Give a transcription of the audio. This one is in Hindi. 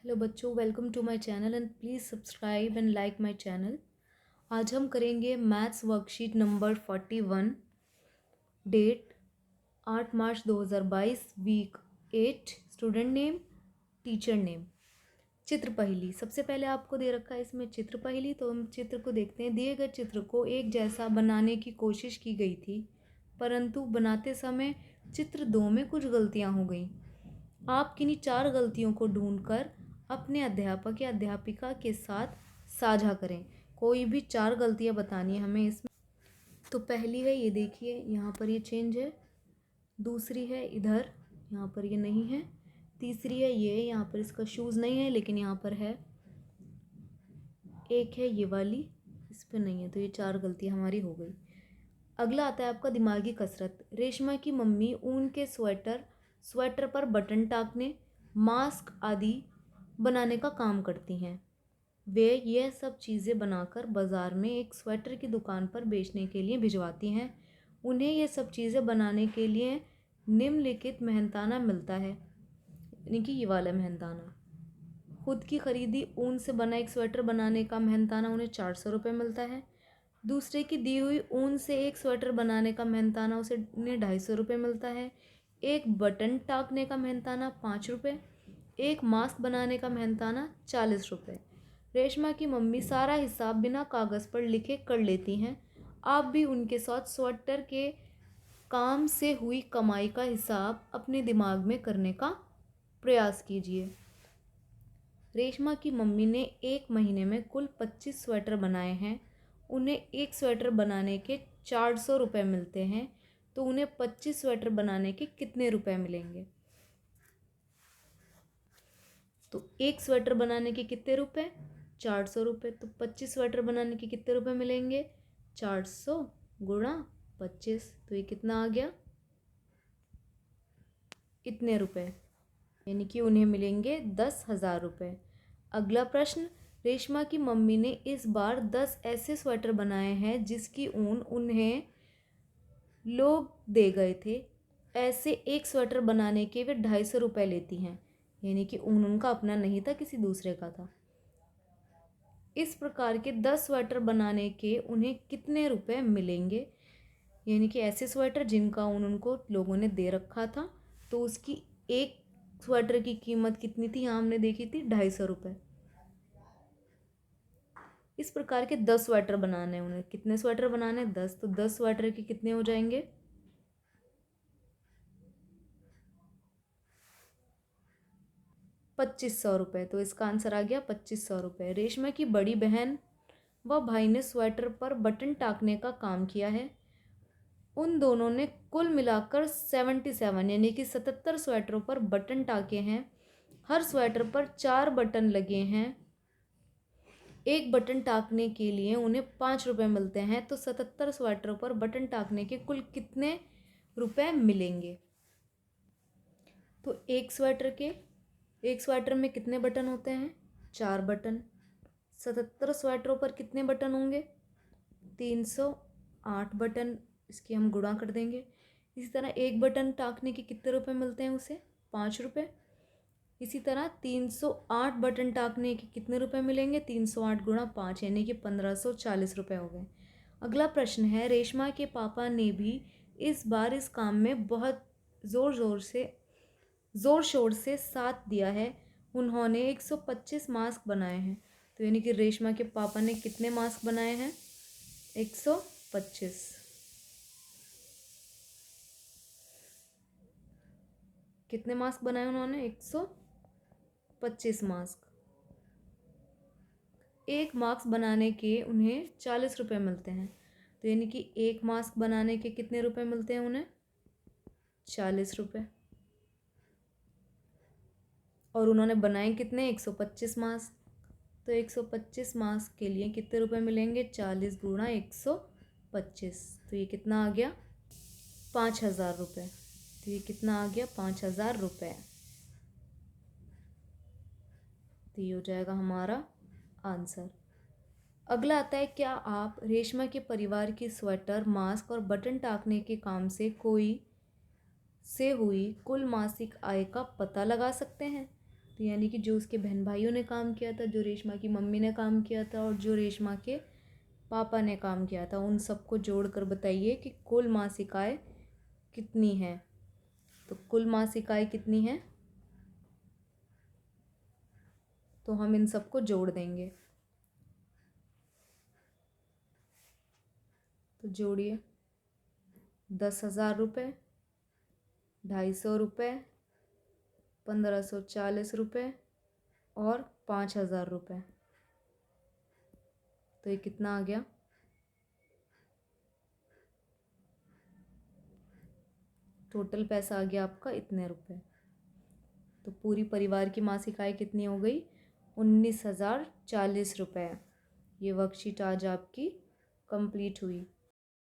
हेलो बच्चों, welcome to my channel and please subscribe and like my channel. आज हम करेंगे maths worksheet number 41। Date 8 March 2022, week 8। Student name, teacher name. चित्र पहेली। सबसे पहले आपको दे रखा है इसमें चित्र पहेली, तो हम चित्र को देखते हैं। दिए गए चित्र को एक जैसा बनाने की कोशिश की गई थी, परंतु बनाते समय चित्र 2 में कुछ गलतियां हो गई। आप किन्हीं 4 गलतियों को ढूंढकर अपने अध्यापक या अध्यापिका के साथ साझा करें। कोई भी 4 गलतियां बतानी है हमें इसमें। तो पहली है, ये देखिए यहाँ पर ये चेंज है। दूसरी है इधर, यहाँ पर ये नहीं है। तीसरी है ये, यहाँ पर इसका शूज़ नहीं है लेकिन यहाँ पर है। एक है ये वाली, इस पर नहीं है। तो ये 4 गलतियाँ हमारी हो गई। अगला आता है आपका दिमागी कसरत। रेशमा की मम्मी ऊन के स्वेटर पर बटन टाकने, मास्क आदि बनाने का काम करती हैं। वे यह सब चीज़ें बनाकर बाज़ार में एक स्वेटर की दुकान पर बेचने के लिए भिजवाती हैं। उन्हें यह सब चीज़ें बनाने के लिए निम्नलिखित मेहनताना मिलता है, यानी कि ये वाला मेहनताना। खुद की खरीदी ऊन से बना एक स्वेटर बनाने का मेहनताना उन्हें 400 रुपये मिलता है। दूसरे की दी हुई ऊन से एक स्वेटर बनाने का मेहनताना उन्हें 250 रुपये मिलता है। एक बटन टाकने का मेहनताना 5 रुपये। एक मास्क बनाने का मेहनताना 40 रुपये। रेशमा की मम्मी सारा हिसाब बिना कागज़ पर लिखे कर लेती हैं। आप भी उनके साथ स्वेटर के काम से हुई कमाई का हिसाब अपने दिमाग में करने का प्रयास कीजिए। रेशमा की मम्मी ने एक महीने में कुल 25 स्वेटर बनाए हैं। उन्हें एक स्वेटर बनाने के 400 रुपये मिलते हैं, तो उन्हें 25 स्वेटर बनाने के कितने रुपए मिलेंगे? तो एक स्वेटर बनाने के कितने रुपए? 400 रुपये। तो 25 स्वेटर बनाने के कितने रुपए मिलेंगे? 400 गुणा 25। तो ये कितना आ गया? इतने रुपए, यानी कि उन्हें मिलेंगे 10,000 रुपये। अगला प्रश्न। रेशमा की मम्मी ने इस बार 10 ऐसे स्वेटर बनाए हैं जिसकी ऊन उन्हें लोग दे गए थे। ऐसे एक स्वेटर बनाने के वे 250 रुपये लेती हैं, यानी कि ऊन उनका अपना नहीं था, किसी दूसरे का था। इस प्रकार के 10 स्वेटर बनाने के उन्हें कितने रुपए मिलेंगे? यानी कि ऐसे स्वेटर जिनका ऊन उनको लोगों ने दे रखा था, तो उसकी एक स्वेटर की कीमत कितनी थी? यहाँ हमने देखी थी 250 रुपये। इस प्रकार के 10 स्वेटर बनाने हैं उन्हें। कितने स्वेटर बनाने? 10। तो 10 स्वेटर के कितने हो जाएंगे? 2500 रुपये। तो इसका आंसर आ गया 2500 रुपये। रेशमा की बड़ी बहन व भाई ने स्वेटर पर बटन टाकने का काम किया है। उन दोनों ने कुल मिलाकर 77 यानी कि 77 स्वेटरों पर बटन टाके हैं। हर स्वेटर पर 4 बटन लगे हैं। एक बटन टाकने के लिए उन्हें 5 रुपये मिलते हैं, तो 77 स्वेटरों पर बटन टाकने के कुल कितने रुपए मिलेंगे? तो एक स्वेटर में कितने बटन होते हैं? 4 बटन। 77 स्वेटरों पर कितने बटन होंगे? 308 बटन। इसकी हम गुणा कर देंगे। इसी तरह एक बटन टाकने के कितने रुपए मिलते हैं उसे? 5 रुपये। इसी तरह 308 बटन टाकने के कितने रुपए मिलेंगे? 308 गुणा 5, यानी कि 1540 रुपये हो गए। अगला प्रश्न है, रेशमा के पापा ने भी इस बार इस काम में बहुत ज़ोर शोर से साथ दिया है। उन्होंने 125 मास्क बनाए हैं। तो यानी कि रेशमा के पापा ने कितने मास्क बनाए हैं? 125। कितने मास्क बनाए उन्होंने? 125 मास्क। एक मास्क बनाने के उन्हें 40 रुपये मिलते हैं। तो यानी कि एक मास्क बनाने के कितने रुपए मिलते हैं उन्हें? 40 रुपये। और उन्होंने बनाए कितने? 125 मास्क। तो 125 मास्क के लिए कितने रुपए मिलेंगे? 40 गुणा 125। तो ये कितना आ गया? 5,000 रुपये। तो ये कितना आ गया? 5,000 रुपये। तो ये हो जाएगा हमारा आंसर। अगला आता है, क्या आप रेशमा के परिवार की स्वेटर, मास्क और बटन टाकने के काम से हुई कुल मासिक आय का पता लगा सकते हैं? तो यानी कि जो उसके बहन भाइयों ने काम किया था, जो रेशमा की मम्मी ने काम किया था और जो रेशमा के पापा ने काम किया था, उन सबको जोड़कर बताइए कि कुल मासिक आय कितनी है। तो कुल मासिक आय कितनी है, तो हम इन सबको जोड़ देंगे। तो जोड़िए, 10,000 रुपये, 250 रुपये, 1540 रुपये और 5,000 रुपये। तो ये कितना आ गया, टोटल पैसा आ गया आपका इतने रुपए। तो पूरी परिवार की मासिक आय कितनी हो गई, 19,040 रुपये। ये वर्कशीट आज आपकी कंप्लीट हुई।